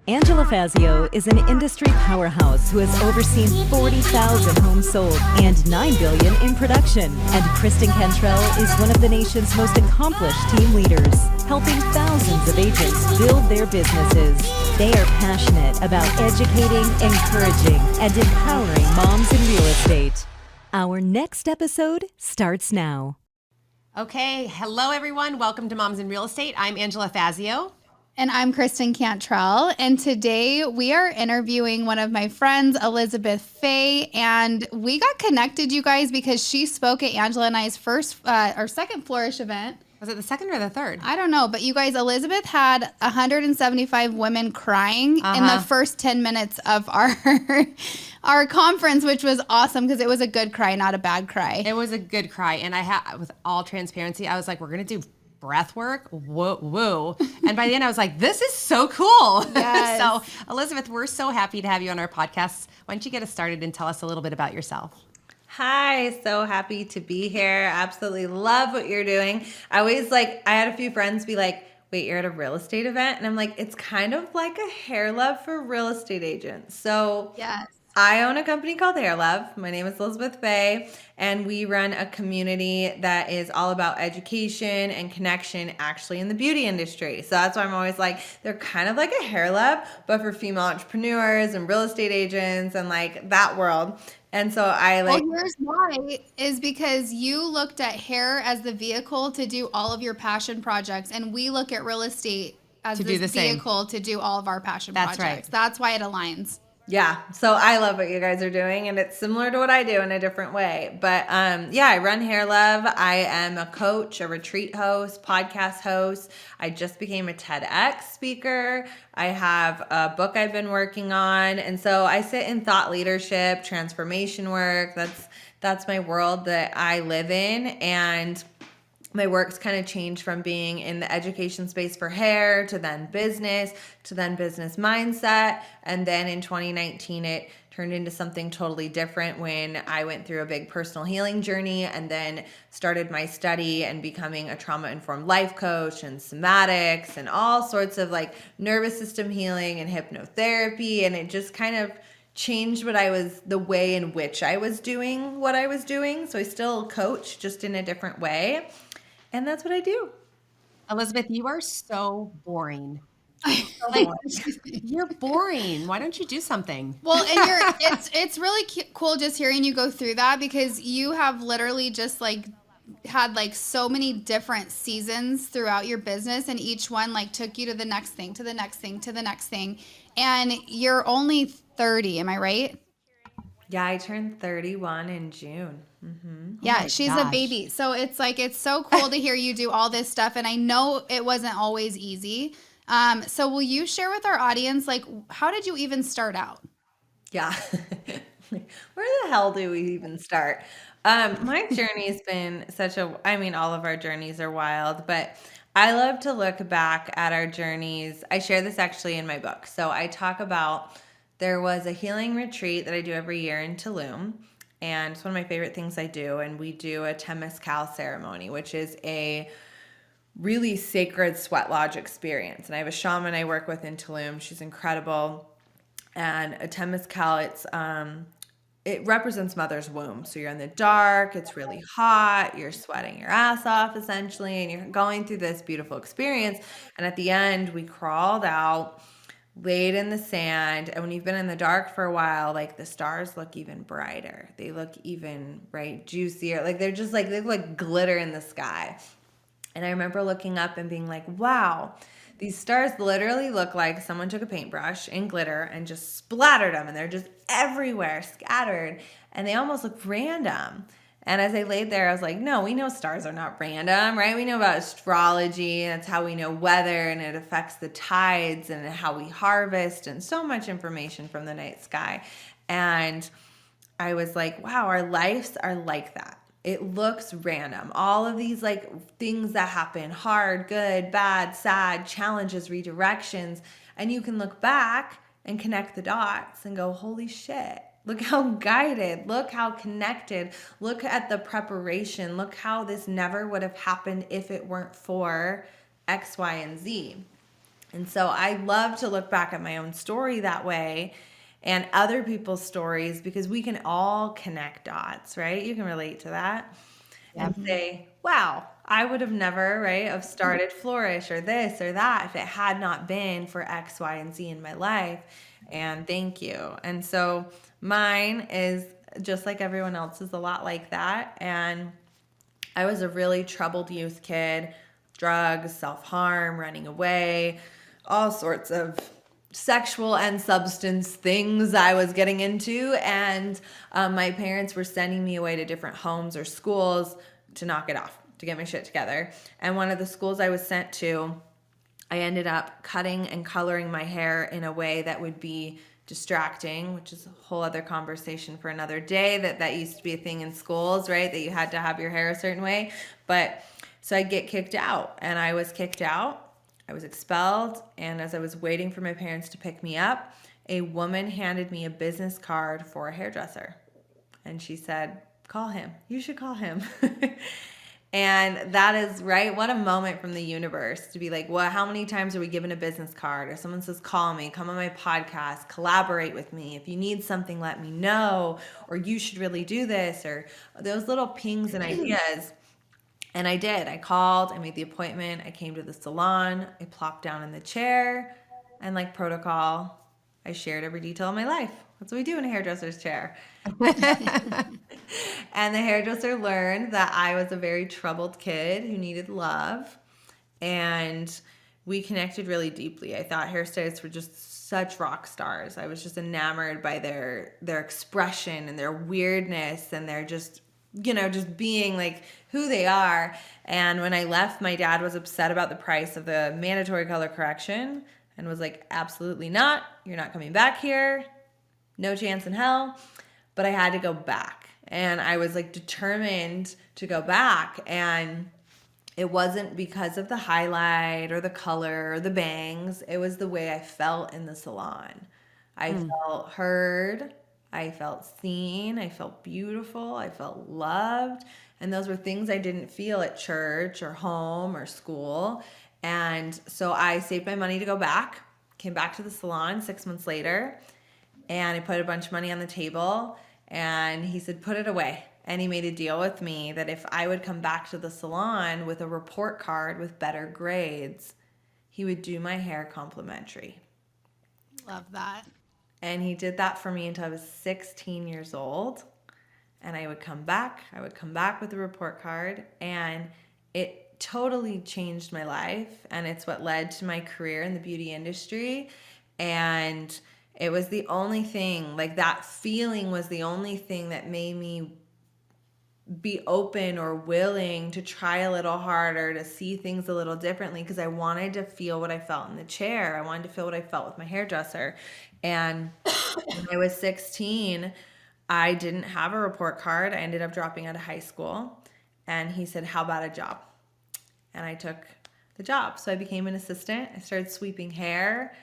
Angela Fazio is an industry powerhouse who has overseen 40,000 homes sold and $9 billion in production. And Kristen Cantrell is one of the nation's most accomplished team leaders, helping thousands of agents build their businesses. They are passionate about educating, encouraging, and empowering moms in real estate. Our next episode starts now. Okay, hello everyone. Welcome to Moms in Real Estate. I'm Angela Fazio. And I'm Kristen Cantrell, and today we are interviewing one of my friends, Elizabeth Faye, and we got connected, you guys, because she spoke at Angela and I's first or second Flourish event. Was it the second or the third? I don't know, but you guys, Elizabeth had 175 women crying in the first 10 minutes of our conference, which was awesome because it was a good cry, not a bad cry. It was a good cry, and with all transparency, I was like, we're going to do breath work, woo. And by the end, I was like, this is so cool. Yes. So, Elizabeth, we're so happy to have you on our podcast. Why don't you get us started and tell us a little bit about yourself? Hi, so happy to be here. Absolutely love what you're doing. I had a few friends be like, wait, you're at a real estate event? And I'm like, it's kind of like a hair love for real estate agents. So Yes. I own a company called Hair Love. My name is Elizabeth Faye, and we run a community that is all about education and connection actually in the beauty industry. So that's why I'm always like, they're kind of like a Hair Love, but for female entrepreneurs and real estate agents and like that world. And so Well, here's why, is because you looked at hair as the vehicle to do all of your passion projects, and we look at real estate as the vehicle to do all of our passion projects. Right. That's why it aligns. Yeah. So I love what you guys are doing, and it's similar to what I do in a different way. But I run Hair Love. I am a coach, a retreat host, podcast host. I just became a TEDx speaker. I have a book I've been working on. And so I sit in thought leadership, transformation work. That's my world that I live in. And my work's kind of changed from being in the education space for hair to then business mindset. And then in 2019, it turned into something totally different when I went through a big personal healing journey and then started my study and becoming a trauma-informed life coach and somatics and all sorts of like nervous system healing and hypnotherapy. And it just kind of changed the way in which I was doing what I was doing. So I still coach, just in a different way. And that's what I do. Elizabeth, you are so boring. You're boring. Why don't you do something? Well, and it's really cool just hearing you go through that, because you have literally just like had like so many different seasons throughout your business, and each one like took you to the next thing, to the next thing, to the next thing. And you're only 30, am I right? Yeah, I turned 31 in June. Mm-hmm. Yeah, she's a baby. So it's so cool to hear you do all this stuff. And I know it wasn't always easy. So will you share with our audience, like, how did you even start out? Yeah. Where the hell do we even start? My journey has been all of our journeys are wild, but I love to look back at our journeys. I share this actually in my book. So I talk about, there was a healing retreat that I do every year in Tulum, and it's one of my favorite things I do, and we do a Temazcal ceremony, which is a really sacred sweat lodge experience. And I have a shaman I work with in Tulum. She's incredible. And a Temazcal, it represents mother's womb. So you're in the dark, it's really hot, you're sweating your ass off essentially, and you're going through this beautiful experience. And at the end, we crawled out, laid in the sand, and when you've been in the dark for a while, like the stars look even brighter. They look even juicier. Like they look like glitter in the sky. And I remember looking up and being like, wow, these stars literally look like someone took a paintbrush and glitter and just splattered them, and they're just everywhere, scattered, and they almost look random. And as I laid there, I was like, no, we know stars are not random, right? We know about astrology, and that's how we know weather, and it affects the tides and how we harvest, and so much information from the night sky. And I was like, wow, our lives are like that. It looks random. All of these like things that happen, hard, good, bad, sad, challenges, redirections, and you can look back and connect the dots and go, holy shit. Look how guided, look how connected, look at the preparation, look how this never would have happened if it weren't for X, Y, and Z. And so I love to look back at my own story that way and other people's stories, because we can all connect dots, right? You can relate to that and say, wow, I would have never, right, have started Flourish or this or that if it had not been for X, Y, and Z in my life. And thank you. And so mine is just like everyone else's, a lot like that. And I was a really troubled youth kid, drugs, self-harm, running away, all sorts of sexual and substance things I was getting into. And my parents were sending me away to different homes or schools to knock it off, to get my shit together. And one of the schools I was sent to, I ended up cutting and coloring my hair in a way that would be distracting, which is a whole other conversation for another day. That used to be a thing in schools, right? That you had to have your hair a certain way. But so I'd get kicked out, and I was kicked out. I was expelled, and as I was waiting for my parents to pick me up, a woman handed me a business card for a hairdresser. And she said, call him. You should call him. And that is, right, what a moment from the universe to be like, well, how many times are we given a business card? Or someone says, call me, come on my podcast, collaborate with me. If you need something, let me know. Or you should really do this. Or those little pings and ideas. And I did. I called, I made the appointment, I came to the salon, I plopped down in the chair, and like protocol, I shared every detail of my life. That's what we do in a hairdresser's chair. And the hairdresser learned that I was a very troubled kid who needed love. And we connected really deeply. I thought hairstylists were just such rock stars. I was just enamored by their expression and their weirdness, and their just, just being like who they are. And when I left, my dad was upset about the price of the mandatory color correction and was like, absolutely not. You're not coming back here. No chance in hell. But I had to go back. And I was like determined to go back. And it wasn't because of the highlight or the color or the bangs. It was the way I felt in the salon. I felt heard. I felt seen. I felt beautiful. I felt loved. And those were things I didn't feel at church or home or school. And so I saved my money to go back, came back to the salon 6 months later, and I put a bunch of money on the table, and he said, put it away. And he made a deal with me that if I would come back to the salon with a report card with better grades, he would do my hair complimentary. Love that. And he did that for me until I was 16 years old. And I would come back with a report card, and it totally changed my life. And it's what led to my career in the beauty industry. And it was the only thing, like that feeling was the only thing that made me be open or willing to try a little harder, to see things a little differently, because I wanted to feel what I felt in the chair. I wanted to feel what I felt with my hairdresser. And when I was 16, I didn't have a report card. I ended up dropping out of high school. And he said, how about a job? And I took the job. So I became an assistant. I started sweeping hair,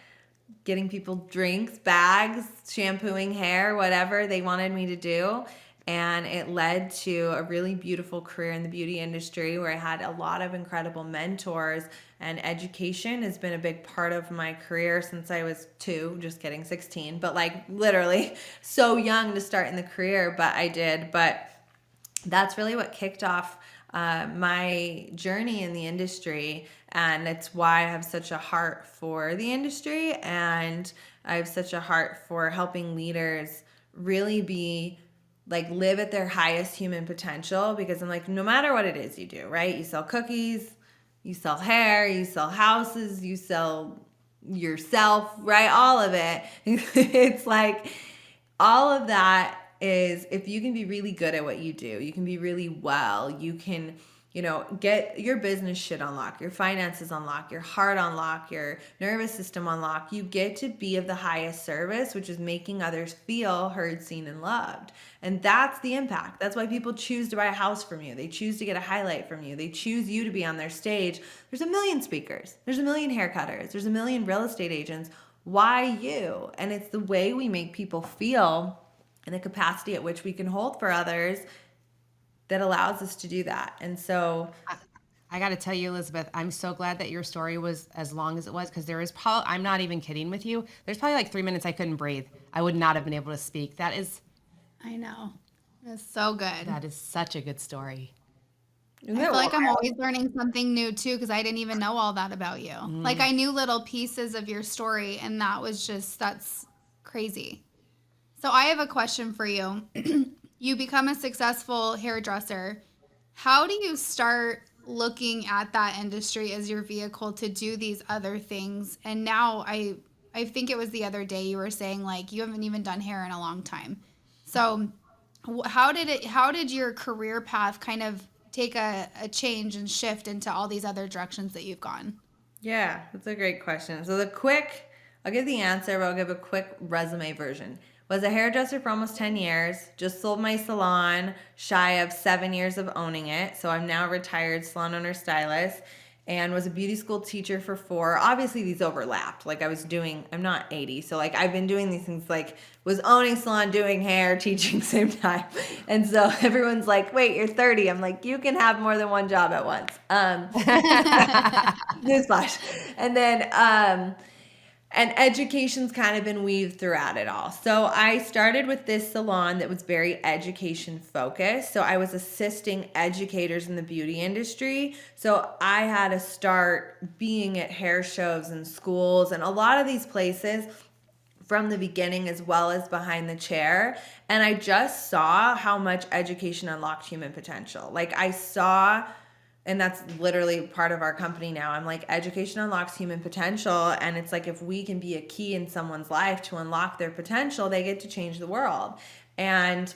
getting people drinks, bags, shampooing hair, whatever they wanted me to do. And it led to a really beautiful career in the beauty industry where I had a lot of incredible mentors, and education has been a big part of my career since I was 2, just kidding, 16, but like literally so young to start in the career, but I did. But that's really what kicked off my journey in the industry. And it's why I have such a heart for the industry, and I have such a heart for helping leaders really be like live at their highest human potential, because I'm like, no matter what it is you do, right? You sell cookies, you sell hair, you sell houses, you sell yourself, right? All of it. It's like all of that is, if you can be really good at what you do, you can be really well, you can, get your business shit on lock, your finances on lock, your heart on lock, your nervous system on lock. You get to be of the highest service, which is making others feel heard, seen, and loved. And that's the impact. That's why people choose to buy a house from you. They choose to get a highlight from you. They choose you to be on their stage. There's a million speakers. There's a million hair cutters. There's a million real estate agents. Why you? And it's the way we make people feel and the capacity at which we can hold for others that allows us to do that. And so I got to tell you, Elizabeth, I'm so glad that your story was as long as it was, because there is probably, I'm not even kidding with you, there's probably like 3 minutes I couldn't breathe. I would not have been able to speak. I know. It's so good. That is such a good story. I feel like I'm always learning something new too, because I didn't even know all that about you. Like I knew little pieces of your story, and that's crazy. So I have a question for you. You become a successful hairdresser. How do you start looking at that industry as your vehicle to do these other things? And now I think it was the other day you were saying like you haven't even done hair in a long time. So how did your career path kind of take a change and shift into all these other directions that you've gone? Yeah, that's a great question. So I'll give the answer, but I'll give a quick resume version. Was a hairdresser for almost 10 years, just sold my salon, shy of 7 years of owning it. So I'm now a retired salon owner stylist, and was a beauty school teacher for 4. Obviously these overlapped. Like I'm not 80. So like I've been doing these things, like was owning salon, doing hair, teaching same time. And so everyone's like, wait, you're 30. I'm like, you can have more than one job at once. Newsflash. And then, and education's kind of been weaved throughout it all. So I started with this salon that was very education focused. So I was assisting educators in the beauty industry. So I had to start being at hair shows and schools and a lot of these places from the beginning as well as behind the chair. And I just saw how much education unlocked human potential. Like I saw, and that's literally part of our company now. I'm like, education unlocks human potential. And it's like, if we can be a key in someone's life to unlock their potential, they get to change the world. And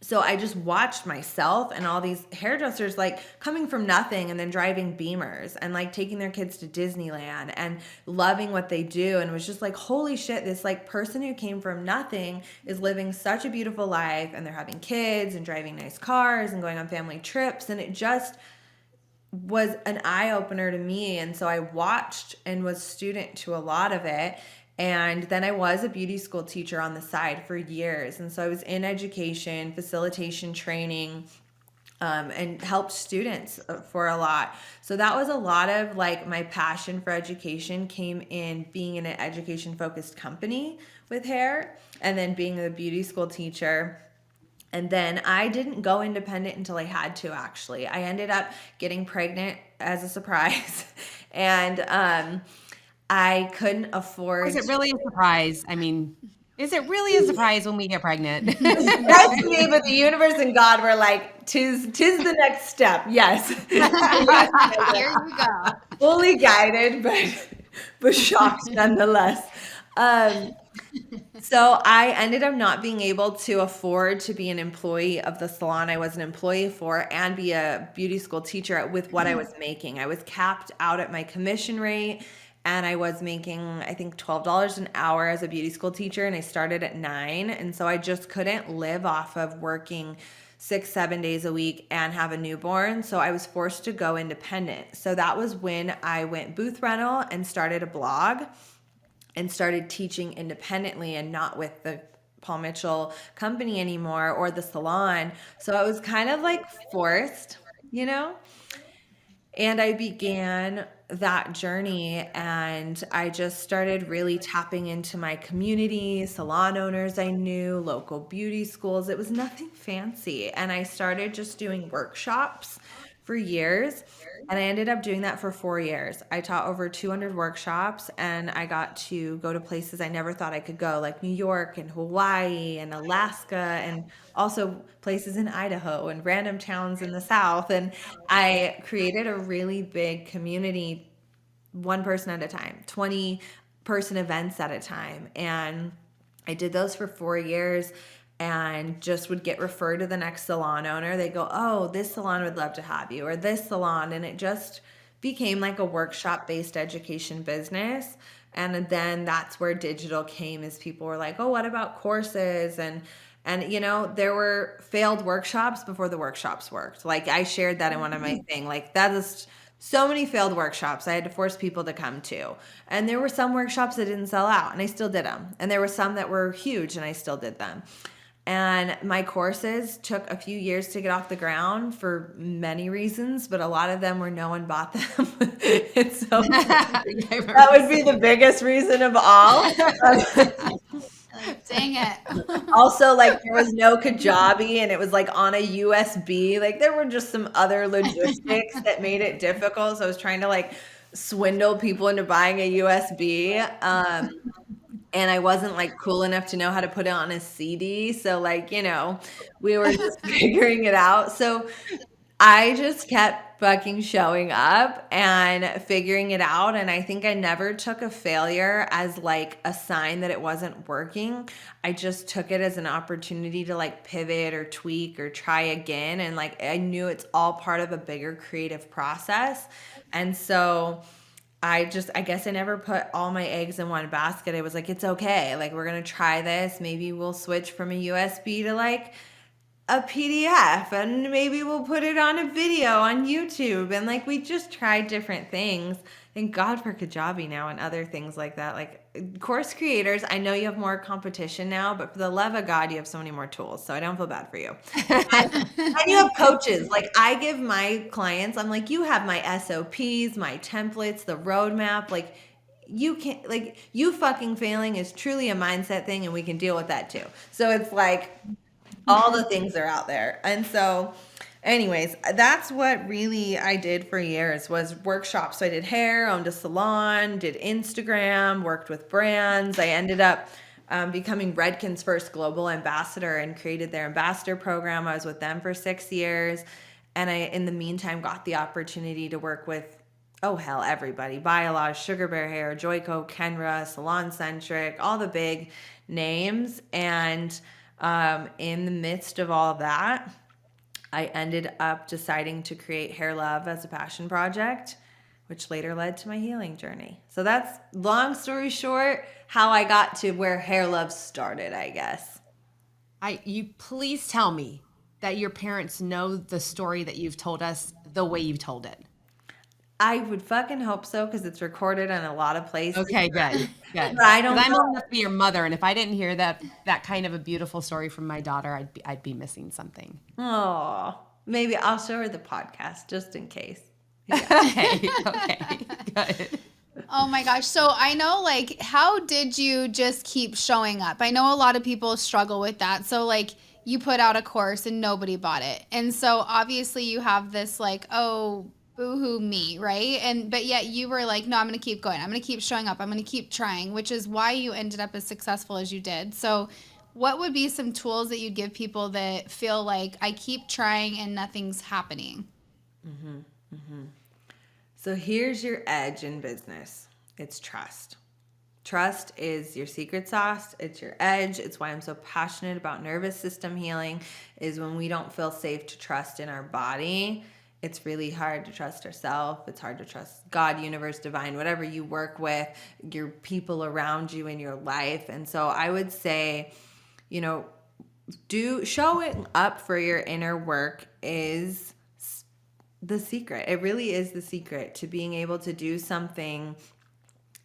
so I just watched myself and all these hairdressers like coming from nothing and then driving Beamers and like taking their kids to Disneyland and loving what they do. And it was just like, holy shit, this like person who came from nothing is living such a beautiful life, and they're having kids and driving nice cars and going on family trips. And it just was an eye-opener to me. And so I watched and was student to a lot of it. And then I was a beauty school teacher on the side for years. And so I was in education, facilitation training, and helped students for a lot. So that was a lot of like my passion for education came in being in an education focused company with hair, and then being a beauty school teacher. And then I didn't go independent until I had to, actually. I ended up getting pregnant as a surprise. And I couldn't afford... Is it really a surprise? I mean, is it really a surprise when we get pregnant? Surprise to me, but the universe and God were like, tis the next step. Yes. Here you go. Fully guided, but shocked nonetheless. So I ended up not being able to afford to be an employee of the salon I was an employee for and be a beauty school teacher with what I was making. I was capped out at my commission rate, and I was making, I think, $12 an hour as a beauty school teacher, and I started at 9. And so I just couldn't live off of working 6-7 days a week and have a newborn. So I was forced to go independent. So that was when I went booth rental and started a blog and started teaching independently and not with the Paul Mitchell company anymore or the salon. So it was kind of like forced, you know? And I began that journey, and I just started really tapping into my community, salon owners I knew, local beauty schools. It was nothing fancy. And I started just doing workshops for years. And I ended up doing that for 4 years. I taught over 200 workshops, and I got to go to places I never thought I could go, like New York and Hawaii and Alaska, and also places in Idaho and random towns in the South. And I created a really big community, one person at a time, 20-person events at a time. And I did those for 4 years. And just would get referred to the next salon owner. They go, oh, this salon would love to have you, or this salon. And it just became like a workshop-based education business. And then that's where digital came, as people were like, oh, what about courses? And you know, there were failed workshops before the workshops worked. Like I shared that in one of my thing. Like that is so many failed workshops I had to force people to come to. And there were some workshops that didn't sell out, and I still did them. And there were some that were huge, and I still did them. And my courses took a few years to get off the ground for many reasons, but a lot of them were no one bought them. And so that would be the biggest reason of all. Like, dang it. Also, like there was no Kajabi and it was like on a USB. Like there were just some other logistics that made it difficult. So I was trying to like swindle people into buying a USB. And I wasn't like cool enough to know how to put it on a CD. So like, we were just figuring it out. So I just kept fucking showing up and figuring it out. And I think I never took a failure as like a sign that it wasn't working. I just took it as an opportunity to like pivot or tweak or try again. And like I knew it's all part of a bigger creative process. And so I guess I never put all my eggs in one basket. I was like, it's okay. Like, we're going to try this. Maybe we'll switch from a USB to like a PDF and maybe we'll put it on a video on YouTube. And like, we just tried different things. Thank God for Kajabi now and other things like that. Like course creators, I know you have more competition now, but for the love of God, you have so many more tools. So I don't feel bad for you. And you have coaches. Like I give my clients, I'm like, you have my SOPs, my templates, the roadmap. Like you can't, like you fucking failing is truly a mindset thing and we can deal with that too. So it's like all the things are out there. And so anyways, that's what really I did for years was workshops. So I did hair, owned a salon, did Instagram, worked with brands. I ended up becoming Redken's first global ambassador and created their ambassador program. I was with them for 6 years. And I, in the meantime, got the opportunity to work with, oh hell, everybody. Biolage, Sugar Bear Hair, Joico, Kenra, Salon Centric, all the big names. And in the midst of all of that, I ended up deciding to create Hair Love as a passion project, which later led to my healing journey. So that's, long story short, how I got to where Hair Love started, I guess. You please tell me that your parents know the story that you've told us the way you've told it. I would fucking hope so because it's recorded in a lot of places. Okay, good. But I don't I'm know. old enough to be your mother, and if I didn't hear that kind of a beautiful story from my daughter, I'd be missing something. Oh, maybe I'll show her the podcast just in case. Okay, good. Oh my gosh. So I know, like, how did you just keep showing up? I know a lot of people struggle with that. So, like, you put out a course and nobody bought it. And so obviously you have this, like, oh, boo-hoo me, right? But yet you were like, no, I'm going to keep going. I'm going to keep showing up. I'm going to keep trying, which is why you ended up as successful as you did. So what would be some tools that you'd give people that feel like I keep trying and nothing's happening? So here's your edge in business. It's trust. Trust is your secret sauce. It's your edge. It's why I'm so passionate about nervous system healing is when we don't feel safe to trust in our body. It's really hard to trust ourselves. It's hard to trust God, universe, divine, whatever you work with, your people around you in your life. And so I would say, showing up for your inner work is the secret. It really is the secret to being able to do something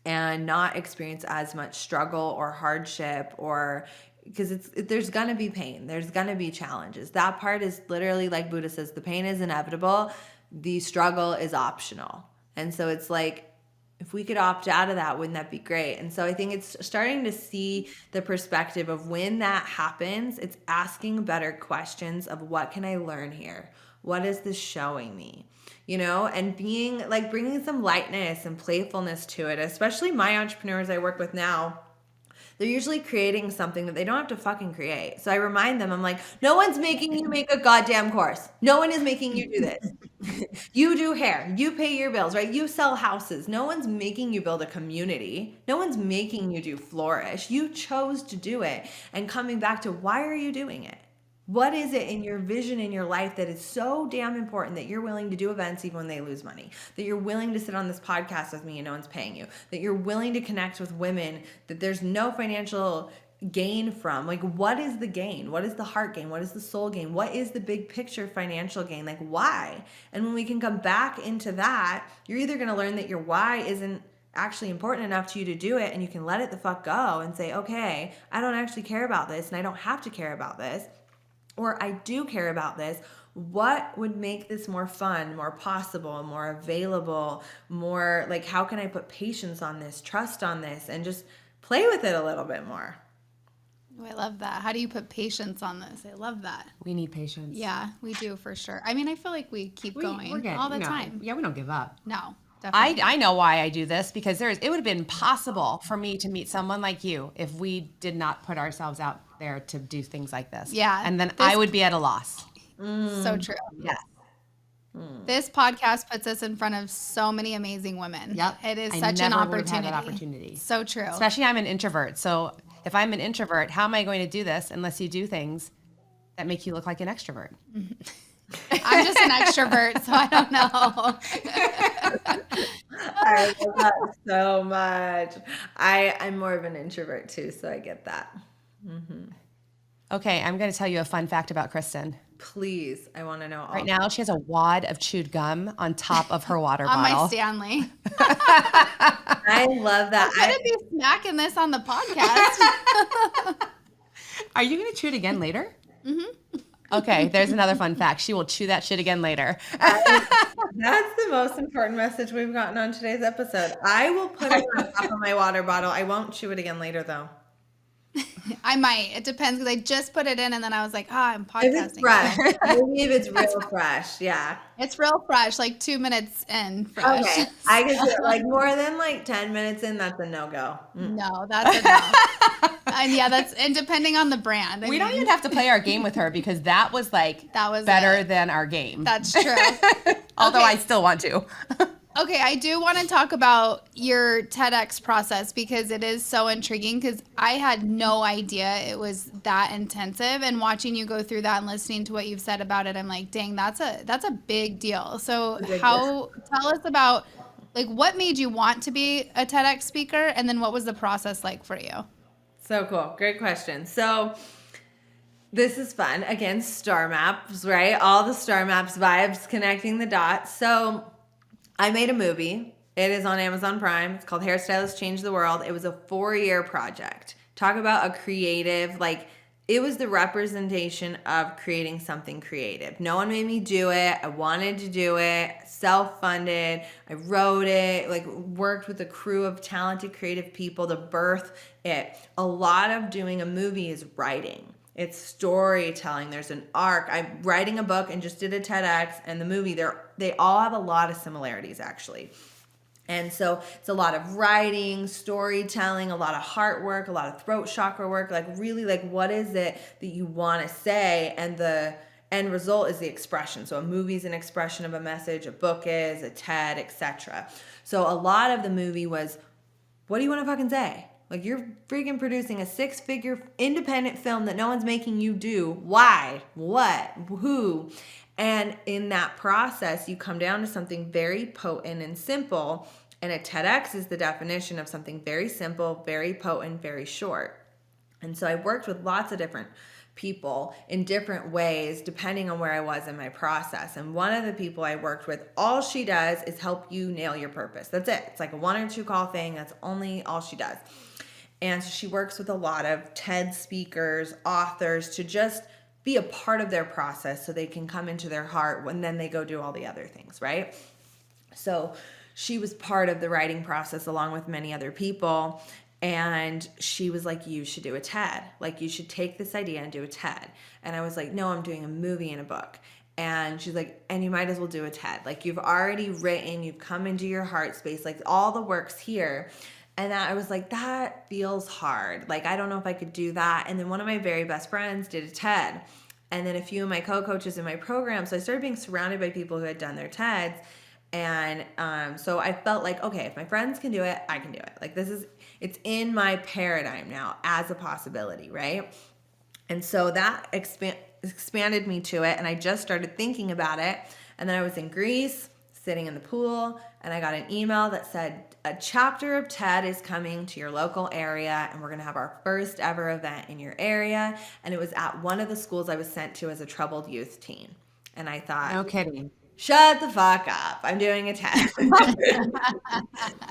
and not experience as much struggle or hardship, or because there's gonna be pain, there's gonna be challenges. That part is literally, like Buddha says, the pain is inevitable, the struggle is optional. And so it's like, if we could opt out of that, wouldn't that be great? And so I think it's starting to see the perspective of when that happens, it's asking better questions of what can I learn here? What is this showing me? And being like bringing some lightness and playfulness to it, especially my entrepreneurs I work with now. They're usually creating something that they don't have to fucking create. So I remind them, I'm like, no one's making you make a goddamn course. No one is making you do this. You do hair. You pay your bills, right? You sell houses. No one's making you build a community. No one's making you do Flourish. You chose to do it. And coming back to why are you doing it? What is it in your vision in your life that is so damn important that you're willing to do events even when they lose money? That you're willing to sit on this podcast with me and no one's paying you? That you're willing to connect with women that there's no financial gain from? Like, what is the gain? What is the heart gain? What is the soul gain? What is the big picture financial gain? Like, why? And when we can come back into that, you're either going to learn that your why isn't actually important enough to you to do it, and you can let it the fuck go and say, okay, I don't actually care about this and I don't have to care about this, or I do care about this. What would make this more fun, more possible, more available, more like, how can I put patience on this, trust on this, and just play with it a little bit more? Oh, I love that. How do you put patience on this? I love that. We need patience. Yeah, we do for sure. I mean, I feel like we keep going We're good. all the time. Yeah, we don't give up. No, definitely. I know why I do this, because it would have been impossible for me to meet someone like you if we did not put ourselves out there to do things like this. Yeah, And then I would be at a loss. So true. Yes. This podcast puts us in front of so many amazing women. Yep. It is I such an never would have opportunity. had that opportunity. So true. Especially I'm an introvert. So if I'm an introvert, how am I going to do this unless you do things that make you look like an extrovert? I'm just an extrovert, so I don't know. I love that so much. I'm more of an introvert too, so I get that. Okay, I'm going to tell you a fun fact about Kristen. Please, I want to know all. Right now, she has a wad of chewed gum on top of her water On bottle. my Stanley. I love that. I'm going to be smacking this on the podcast. Are you going to chew it again later? Mm-hmm. Okay, there's another fun fact. She will chew that shit again later. That's the most important message we've gotten on today's episode. I will put it on top of my water bottle. I won't chew it again later, though. I might. It depends, because I just put it in and then I was like, I'm If podcasting. it's fresh, maybe if it's real fresh, yeah. It's real fresh, like 2 minutes in fresh. Okay, I can do it. Like more than like 10 minutes in, that's a no-go. No, that's a no. And yeah, and depending on the brand. We don't even have to play our game with her, because that was better it. than our game. That's true. Although Okay. I still want to. Okay, I do want to talk about your TEDx process, because it is so intriguing, because I had no idea it was that intensive, and watching you go through that and listening to what you've said about it, I'm like, dang, that's a big deal. So tell us about, like, what made you want to be a TEDx speaker, and then what was the process like for you? So cool. Great question. So this is fun. Again, star maps, right? All the star maps vibes, connecting the dots. So I made a movie. It is on Amazon Prime. It's called Hairstylists Change the World. It was a 4-year project. Talk about a creative, it was the representation of creating something creative. No one made me do it. I wanted to do it. Self-funded. I wrote it, worked with a crew of talented, creative people to birth it. A lot of doing a movie is writing. It's storytelling. There's an arc. I'm writing a book and just did a TEDx, and the movie, they all have a lot of similarities, actually. And so it's a lot of writing, storytelling, a lot of heart work, a lot of throat chakra work, really what is it that you want to say? And the end result is the expression. So a movie is an expression of a message, a book is, a TED, etc. So a lot of the movie was, what do you want to fucking say? You're freaking producing a 6-figure independent film that no one's making you do. Why? What? Who? And in that process, you come down to something very potent and simple. And a TEDx is the definition of something very simple, very potent, very short. And so I worked with lots of different people in different ways, depending on where I was in my process. And one of the people I worked with, all she does is help you nail your purpose. That's it. It's like a 1 or 2 call thing. That's only all she does. And so she works with a lot of TED speakers, authors, to just be a part of their process so they can come into their heart when then they go do all the other things, right? So she was part of the writing process along with many other people. And she was like, you should do a TED. You should take this idea and do a TED. And I was like, no, I'm doing a movie and a book. And she's like, and you might as well do a TED. You've already written, you've come into your heart space, all the work's here. And I was like, that feels hard. I don't know if I could do that. And then one of my very best friends did a TED. And then a few of my co-coaches in my program. So I started being surrounded by people who had done their TEDs. And so I felt like, okay, if my friends can do it, I can do it. It's in my paradigm now as a possibility, right? And so that expanded me to it. And I just started thinking about it. And then I was in Greece, sitting in the pool, and I got an email that said, a chapter of TED is coming to your local area, and we're going to have our first ever event in your area. And it was at one of the schools I was sent to as a troubled youth teen. And I thought, No kidding. shut the fuck up. I'm doing a TED.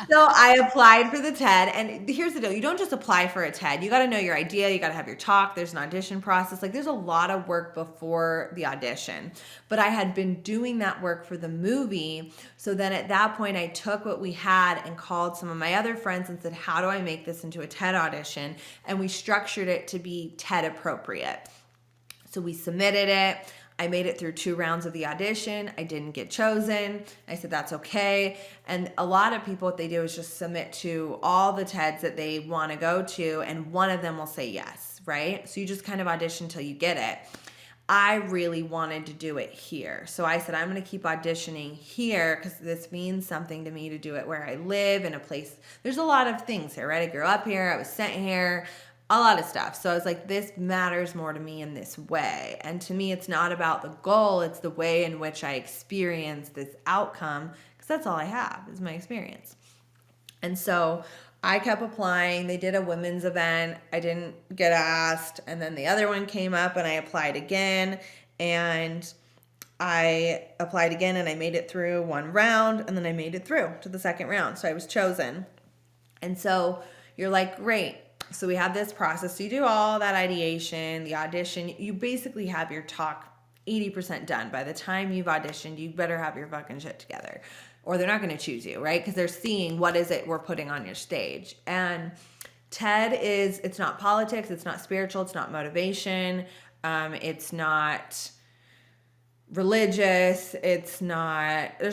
So I applied for the TED, and here's the deal. You don't just apply for a TED. You got to know your idea. You got to have your talk. There's an audition process. Like there's a lot of work before the audition. But I had been doing that work for the movie. So then at that point, I took what we had and called some of my other friends and said, how do I make this into a TED audition? And we structured it to be TED appropriate. So we submitted it. I made it through 2 rounds of the audition. I didn't get chosen. I said, that's okay. And a lot of people, what they do is just submit to all the TEDs that they want to go to, and one of them will say yes, right? So you just kind of audition till you get it. I really wanted to do it here. So I said, I'm going to keep auditioning here because this means something to me to do it where I live in a place. There's a lot of things here, right? I grew up here. I was sent here. A lot of stuff. So I was like, this matters more to me in this way. And to me, it's not about the goal. It's the way in which I experience this outcome, because that's all I have is my experience. And so I kept applying. They did a women's event. I didn't get asked. And then the other one came up and I applied again. And I applied again and I made it through 1 round. And then I made it through to the 2nd round. So I was chosen. And so you're like, great. So we have this process. So you do all that ideation, the audition. You basically have your talk 80% done. By the time you've auditioned, you better have your fucking shit together, or they're not going to choose you, right? Because they're seeing what is it we're putting on your stage. And TED it's not politics, it's not spiritual, it's not motivation, it's not religious, there's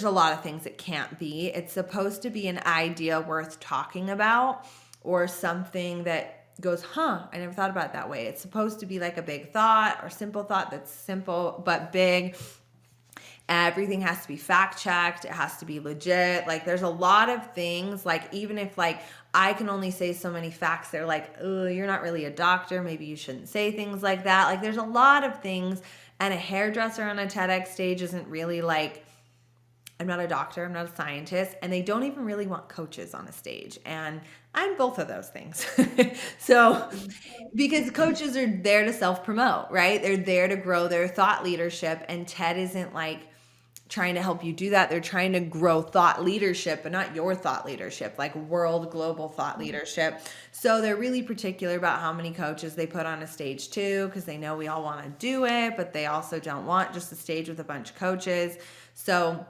a lot of things it can't be. It's supposed to be an idea worth talking about, or something that goes, I never thought about it that way. It's supposed to be like a big thought or simple thought that's simple but big. Everything has to be fact checked. It has to be legit. Like there's a lot of things, like even if like I can only say so many facts, they're like, oh, you're not really a doctor. Maybe you shouldn't say things like that. Like there's a lot of things, and a hairdresser on a TEDx stage isn't really like, I'm not a doctor, I'm not a scientist, and they don't even really want coaches on a stage. And I'm both of those things. So, because coaches are there to self-promote, right? They're there to grow their thought leadership, and TED isn't like trying to help you do that. They're trying to grow thought leadership, but not your thought leadership, like world, global thought leadership. So they're really particular about how many coaches they put on a stage too, because they know we all want to do it, but they also don't want just a stage with a bunch of coaches. So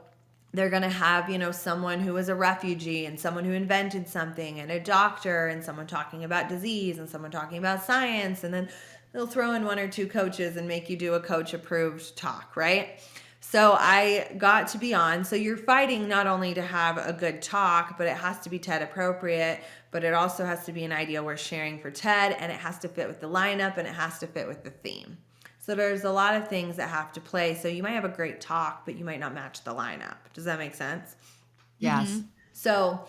they're going to have, someone who was a refugee and someone who invented something and a doctor and someone talking about disease and someone talking about science. And then they'll throw in 1 or 2 coaches and make you do a coach approved talk, right? So I got to be on. So you're fighting not only to have a good talk, but it has to be TED appropriate, but it also has to be an idea worth sharing for TED, and it has to fit with the lineup, and it has to fit with the theme. So there's a lot of things that have to play. So you might have a great talk, but you might not match the lineup. Does that make sense? Yes. Mm-hmm. So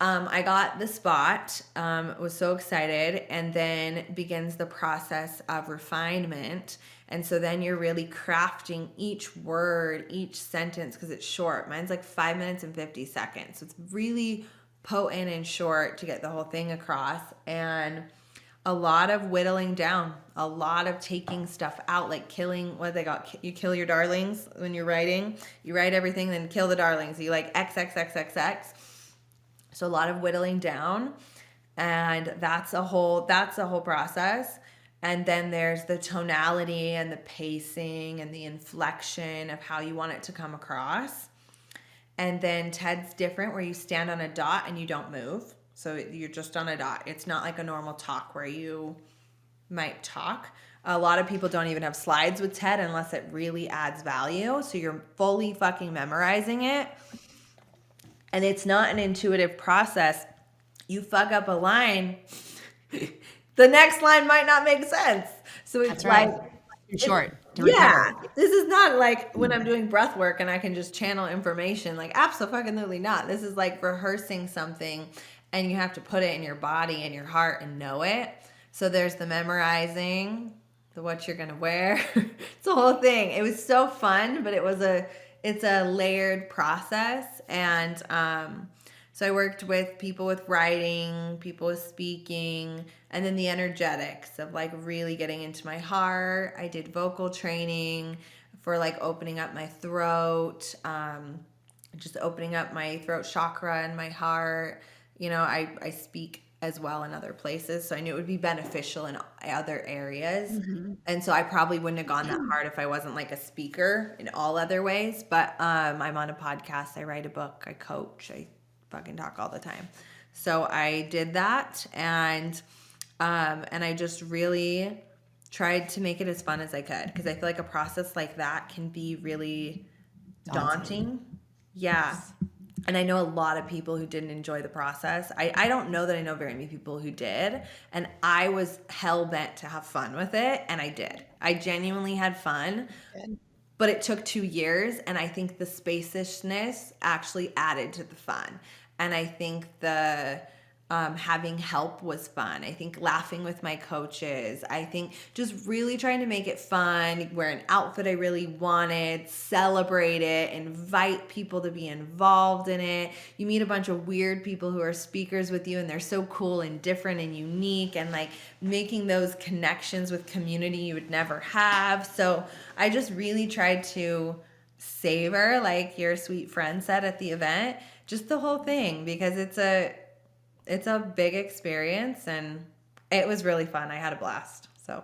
I got the spot, was so excited, and then begins the process of refinement. And so then you're really crafting each word, each sentence, because it's short. Mine's like 5 minutes and 50 seconds. So it's really potent and short to get the whole thing across. And a lot of whittling down, a lot of taking stuff out, like killing, what they got, you kill your darlings when you're writing. You write everything, then kill the darlings. You like X, X, X, X, X. So a lot of whittling down, and that's a whole process. And then there's the tonality and the pacing and the inflection of how you want it to come across. And then TED's different, where you stand on a dot and you don't move. So you're just on a dot. It's not like a normal talk where you might talk. A lot of people don't even have slides with TED unless it really adds value. So you're fully fucking memorizing it. And it's not an intuitive process. You fuck up a line, the next line might not make sense. So it's right. like It's short. Yeah, this is not like when I'm doing breath work and I can just channel information. Like, absolutely not. This is like rehearsing something, and you have to put it in your body and your heart and know it. So there's the memorizing, the what you're gonna wear. It's a whole thing. It was so fun, but it's a layered process. And so I worked with people with writing, people with speaking, and then the energetics of like really getting into my heart. I did vocal training for like opening up my throat, just opening up my throat chakra and my heart. You know, I speak as well in other places, so I knew it would be beneficial in other areas. And so I probably wouldn't have gone that hard if I wasn't like a speaker in all other ways. But I'm on a podcast, I write a book, I coach, I fucking talk all the time. So I did that, and I just really tried to make it as fun as I could, because I feel like a process like that can be really daunting. Yeah. And I know a lot of people who didn't enjoy the process. I don't know that I know very many people who did. And I was hell bent to have fun with it. And I did. I genuinely had fun. But it took 2 years. And I think the spaciousness actually added to the fun. And I think the having help was fun. I think laughing with my coaches. I think just really trying to make it fun, wear an outfit I really wanted, celebrate it, invite people to be involved in it. You meet a bunch of weird people who are speakers with you, and they're so cool and different and unique, and like making those connections with community you would never have. So I just really tried to savor, like your sweet friend said at the event, just the whole thing, because it's a big experience, and it was really fun. I had a blast. So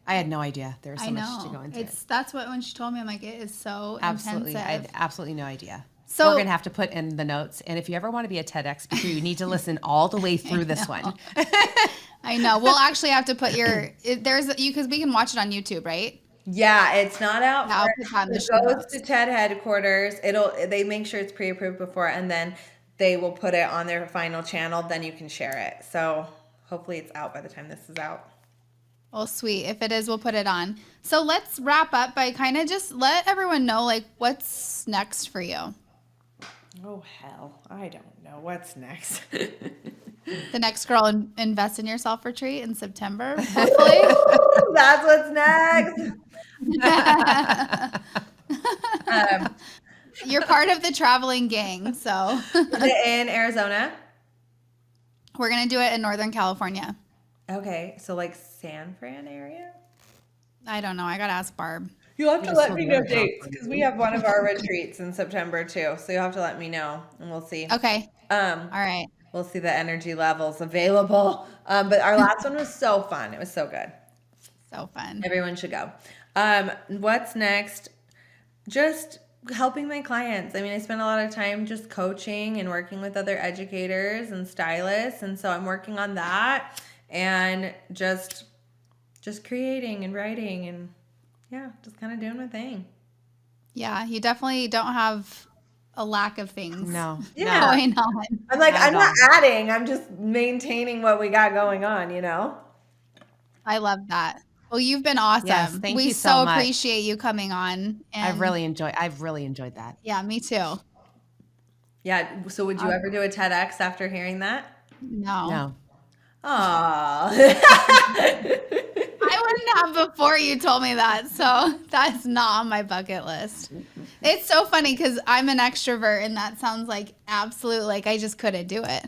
I had no idea there was so I much know. to go into. That's what, when she told me, I'm like, it is so Absolutely. I intensive. had absolutely no idea. So- we're going to have to put in the notes. And if you ever want to be a TEDx speaker, you need to listen all the way through this one. I know. We'll actually have to put because we can watch it on YouTube, right? yeah, it's not out. Yeah, I'll for- put that in the it show goes notes. to TED headquarters. They make sure it's pre-approved before, and then they will put it on their final channel. Then you can share it. So hopefully it's out by the time this is out. Well, sweet. If it is, we'll put it on. So let's wrap up by kind of just let everyone know, like, what's next for you. Oh, hell. I don't know. What's next? The next girl invest in yourself retreat in September, hopefully. That's what's next. You're part of the traveling gang, so Is it in Arizona? we're gonna do it in Northern California. Okay, so like San Fran area? I don't know. I gotta ask Barb. You'll have to Just let so me they're know dates, because we have one of our retreats in September too. So you'll have to let me know, and we'll see. Okay. All right. We'll see the energy levels available. But our last one was so fun. It was so good. So fun. Everyone should go. What's next? Just helping my clients. I mean, I spend a lot of time just coaching and working with other educators and stylists, and so I'm working on that, and just creating and writing, and yeah, just kind of doing my thing. Yeah, you definitely don't have a lack of things. No. Yeah. Going on. I'm like, Not I'm at not adding. I'm just maintaining what we got going on, you know? I love that. Well, you've been awesome. Yes, thank we you so much. appreciate you coming on. And I've really enjoyed that. Yeah, me too. Yeah. So would you ever do a TEDx after hearing that? No. No. Aw. I wouldn't have before you told me that. So that's not on my bucket list. It's so funny because I'm an extrovert and that sounds like absolute, like I just couldn't do it.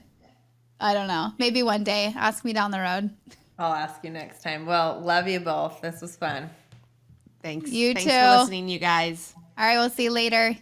I don't know. Maybe one day. Ask me down the road. I'll ask you next time. Well, love you both. This was fun. Thanks. You Thanks too. for listening, you guys. All right. We'll see you later.